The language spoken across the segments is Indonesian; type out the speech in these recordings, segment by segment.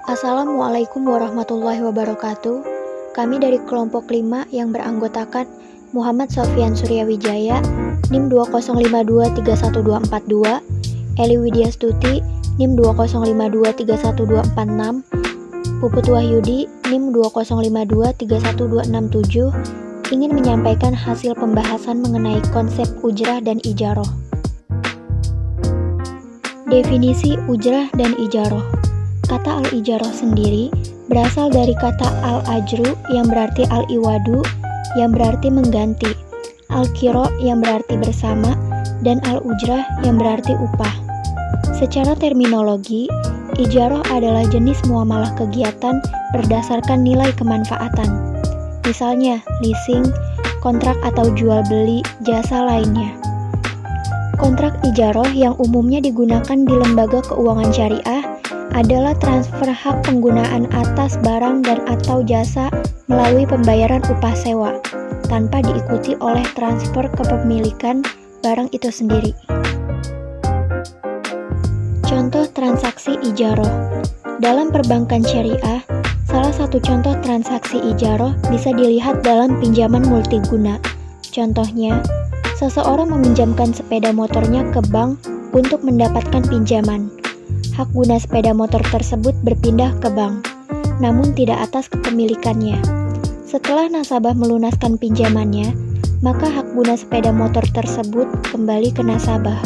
Assalamualaikum warahmatullahi wabarakatuh. Kami dari kelompok 5 yang beranggotakan Muhammad Sofyan Suryawijaya, NIM 205231242, Eli Widyastuti, NIM 205231246, Puput Wahyudi, NIM 205231267, ingin menyampaikan hasil pembahasan mengenai konsep ujrah dan ijaroh. Definisi ujrah dan ijaroh. Kata al-ijaroh sendiri berasal dari kata al-ajru yang berarti al-iwadu yang berarti mengganti, al-kiro yang berarti bersama, dan al-ujrah yang berarti upah. Secara terminologi, ijaroh adalah jenis muamalah kegiatan berdasarkan nilai kemanfaatan. Misalnya, leasing, kontrak atau jual beli jasa lainnya. Kontrak ijaroh yang umumnya digunakan di lembaga keuangan syariah adalah transfer hak penggunaan atas barang dan atau jasa melalui pembayaran upah sewa, tanpa diikuti oleh transfer kepemilikan barang itu sendiri. Contoh transaksi ijaroh. Dalam perbankan syariah, salah satu contoh transaksi ijaroh bisa dilihat dalam pinjaman multiguna. Contohnya, seseorang meminjamkan sepeda motornya ke bank untuk mendapatkan pinjaman. Hak guna sepeda motor tersebut berpindah ke bank, namun tidak atas kepemilikannya. Setelah nasabah melunaskan pinjamannya, maka hak guna sepeda motor tersebut kembali ke nasabah.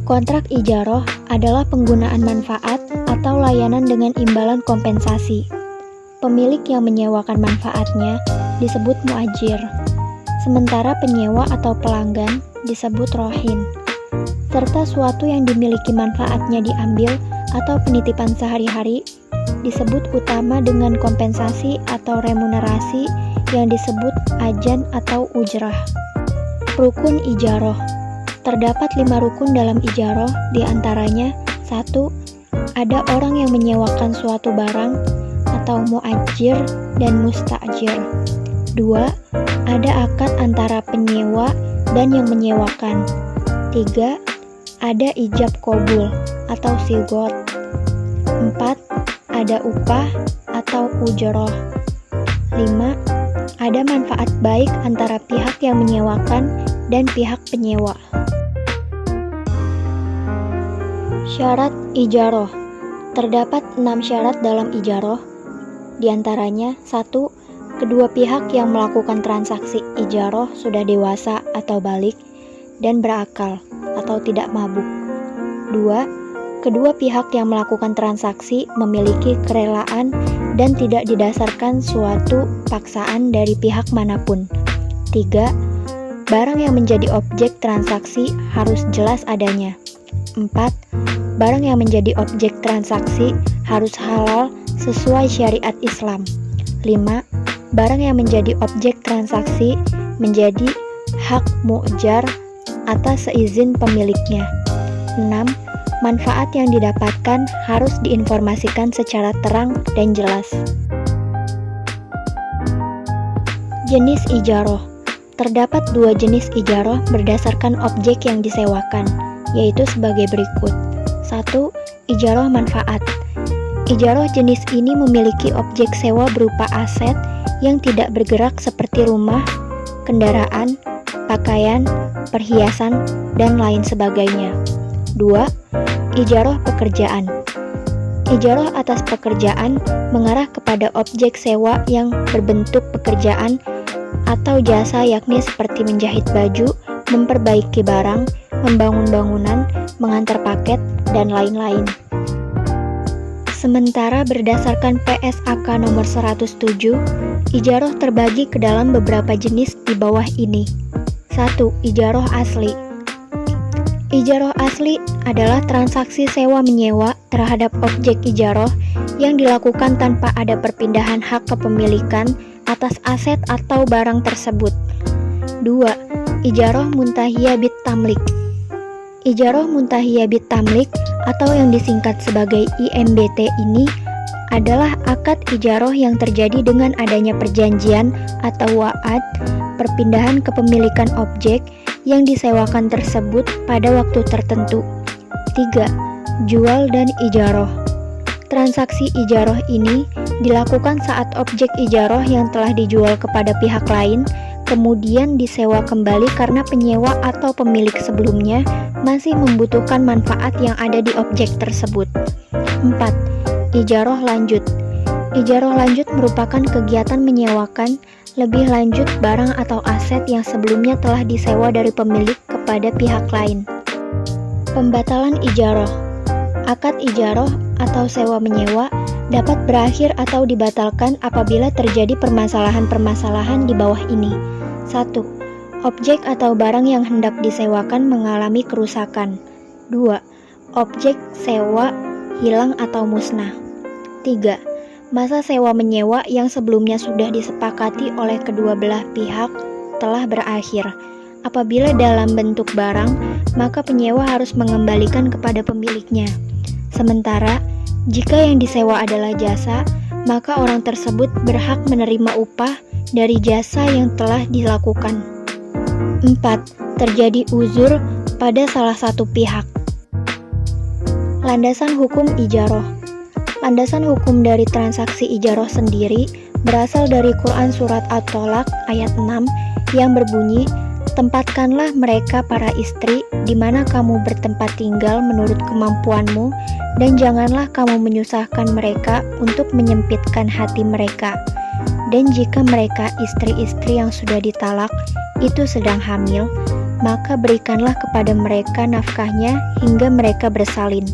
Kontrak ijaroh adalah penggunaan manfaat atau layanan dengan imbalan kompensasi. Pemilik yang menyewakan manfaatnya disebut muajir, sementara penyewa atau pelanggan disebut rohin. Serta suatu yang dimiliki manfaatnya diambil atau penitipan sehari-hari disebut utama dengan kompensasi atau remunerasi yang disebut ajan atau ujrah. Rukun ijaroh. Terdapat 5 rukun dalam ijaroh, diantaranya 1. Ada orang yang menyewakan suatu barang atau muajir dan mustajir. 2. Ada akad antara penyewa dan yang menyewakan. 3. Ada ijab qabul atau sigot. 4. Ada upah atau ujroh. 5. Ada manfaat baik antara pihak yang menyewakan dan pihak penyewa. Syarat ijaroh. Terdapat 6 syarat dalam ijaroh. Di antaranya 1. Kedua pihak yang melakukan transaksi ijaroh sudah dewasa atau balik dan berakal atau tidak mabuk. 2. Kedua pihak yang melakukan transaksi memiliki kerelaan dan tidak didasarkan suatu paksaan dari pihak manapun. 3. Barang yang menjadi objek transaksi harus jelas adanya. 4. Barang yang menjadi objek transaksi harus halal sesuai syariat Islam. 5. Barang yang menjadi objek transaksi menjadi hak mu'jar atas seizin pemiliknya. 6. Manfaat yang didapatkan harus diinformasikan secara terang dan jelas. Jenis ijaroh. Terdapat 2 jenis ijaroh berdasarkan objek yang disewakan, yaitu sebagai berikut. 1. Ijaroh manfaat. Ijaroh jenis ini memiliki objek sewa berupa aset yang tidak bergerak seperti rumah, kendaraan, pakaian, perhiasan, dan lain sebagainya. 2. Ijaroh pekerjaan. Ijaroh atas pekerjaan mengarah kepada objek sewa yang berbentuk pekerjaan atau jasa, yakni seperti menjahit baju, memperbaiki barang, membangun bangunan, mengantar paket, dan lain-lain. Sementara berdasarkan PSAK nomor 107, ijaroh terbagi ke dalam beberapa jenis di bawah ini. 1. Ijaroh asli. Ijaroh asli adalah transaksi sewa-menyewa terhadap objek ijaroh yang dilakukan tanpa ada perpindahan hak kepemilikan atas aset atau barang tersebut. 2. Ijaroh muntahiyah bit tamlik. Ijaroh muntahiyah bit tamlik atau yang disingkat sebagai IMBT ini adalah akad ijaroh yang terjadi dengan adanya perjanjian atau wa'ad perpindahan kepemilikan objek yang disewakan tersebut pada waktu tertentu. 3. Jual dan ijaroh. Transaksi ijaroh ini dilakukan saat objek ijaroh yang telah dijual kepada pihak lain kemudian disewa kembali karena penyewa atau pemilik sebelumnya masih membutuhkan manfaat yang ada di objek tersebut. 4. Ijaroh lanjut. Ijaroh lanjut merupakan kegiatan menyewakan lebih lanjut barang atau aset yang sebelumnya telah disewa dari pemilik kepada pihak lain. Pembatalan ijaroh. Akad ijaroh atau sewa menyewa dapat berakhir atau dibatalkan apabila terjadi permasalahan-permasalahan di bawah ini. 1. Objek atau barang yang hendak disewakan mengalami kerusakan. 2. Objek sewa hilang atau musnah. 3. Masa sewa menyewa yang sebelumnya sudah disepakati oleh kedua belah pihak telah berakhir. Apabila dalam bentuk barang, maka penyewa harus mengembalikan kepada pemiliknya. Sementara, jika yang disewa adalah jasa, maka orang tersebut berhak menerima upah dari jasa yang telah dilakukan. 4. Terjadi uzur pada salah satu pihak. Landasan hukum ijaroh. Landasan hukum dari transaksi ijaroh sendiri berasal dari Quran Surat At-Tolaq ayat 6 yang berbunyi, "Tempatkanlah mereka para istri di mana kamu bertempat tinggal menurut kemampuanmu, dan janganlah kamu menyusahkan mereka untuk menyempitkan hati mereka. Dan jika mereka istri-istri yang sudah ditalak itu sedang hamil, maka berikanlah kepada mereka nafkahnya hingga mereka bersalin.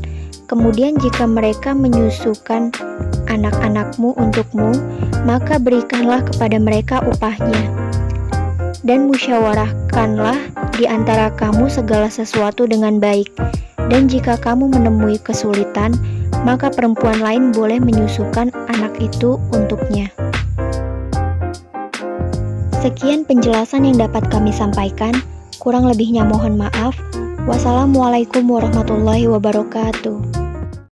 Kemudian jika mereka menyusukan anak-anakmu untukmu, maka berikanlah kepada mereka upahnya. Dan musyawarahkanlah di antara kamu segala sesuatu dengan baik. Dan jika kamu menemui kesulitan, maka perempuan lain boleh menyusukan anak itu untuknya." Sekian penjelasan yang dapat kami sampaikan. Kurang lebihnya mohon maaf. Wassalamualaikum warahmatullahi wabarakatuh.